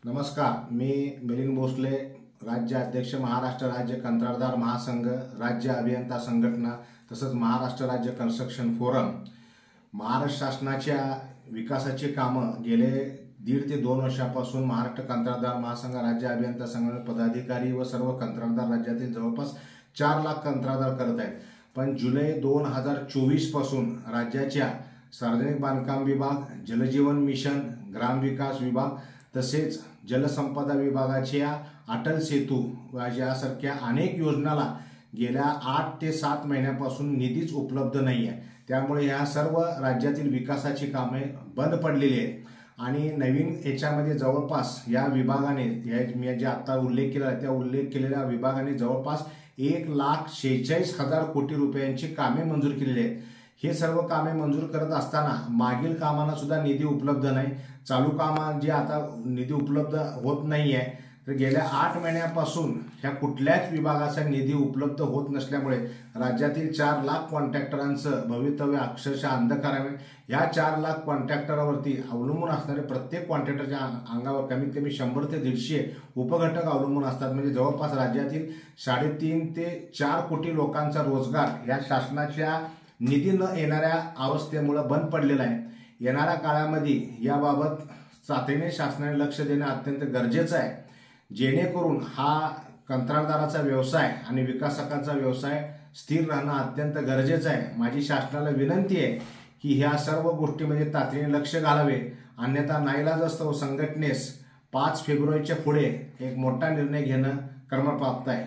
नमस्कार, मी मिलिंद भोसले, राज्य अध्यक्ष, महाराष्ट्र राज्य कंत्राटदार महासंघ, राज्य अभियंता संघटना तसंच महाराष्ट्र राज्य कन्स्ट्रक्शन फोरम। महाराष्ट्र शासनाच्या विकासाची कामं गेले 1.5 ते 2 वर्षापासून महाराष्ट्र कंत्राटदार महासंघ, राज्य अभियंता संघटना पदाधिकारी व सर्व कंत्राटदार राज्यातील जवळपास 4 लाख कंत्राटदार करत आहेत। पण जुलै 2024 पासून राज्याच्या सार्वजनिक बांधकाम विभाग, जलजीवन मिशन, ग्रामविकास विभाग तसेच जलसंपदा विभागाच्या अटल सेतू यासारख्या अनेक योजनाला गेल्या 8 ते 7 महिन्यापासून निधीच उपलब्ध नाही आहे। त्यामुळे ह्या सर्व राज्यातील विकासाची कामे बंद पडलेली आहेत आणि नवीन याच्यामध्ये जवळपास या विभागाने मी जे आता उल्लेख केला त्या उल्लेख केलेल्या विभागाने जवळपास 1,46,000 कोटी रुपयांची कामे मंजूर केलेली आहेत। हे सर्व कामे मंजूर करत असताना मागील कामांना सुद्धा निधी उपलब्ध नाही। चालू कामांना जे आता निधी उपलब्ध होत नाही आहे, तर गेल्या 8 महिन्यापासून ह्या कुठल्याच विभागाचा निधी उपलब्ध होत नसल्यामुळे राज्यातील 4 लाख कॉन्ट्रॅक्टरांचं भवितव्य अक्षरशः अंधकार आहे। या 4 लाख कॉन्ट्रॅक्टरावरती अवलंबून असणारे प्रत्येक कॉन्ट्रॅक्टरच्या अंगावर कमीत कमी 100 ते 150 उपघटक अवलंबून असतात। म्हणजे जवळपास राज्यातील 3.5 ते 4 कोटी लोकांचा रोजगार या शासनाच्या निधी न येणाऱ्या अवस्थेमुळे बंद पडलेला आहे। येणाऱ्या काळामध्ये याबाबत तातडीने शासनाने लक्ष देणे अत्यंत गरजेचं आहे, जेणेकरून हा कंत्राटदाराचा व्यवसाय आणि विकासकांचा व्यवसाय स्थिर राहणं अत्यंत गरजेचं आहे। माझी शासनाला विनंती आहे की ह्या सर्व गोष्टीमध्ये तातडीने लक्ष घालावे, अन्यथा नाईलाजास्तव संघटनेस 5 फेब्रुवारीच्या पुढे एक मोठा निर्णय घेणं क्रमप्राप्त आहे।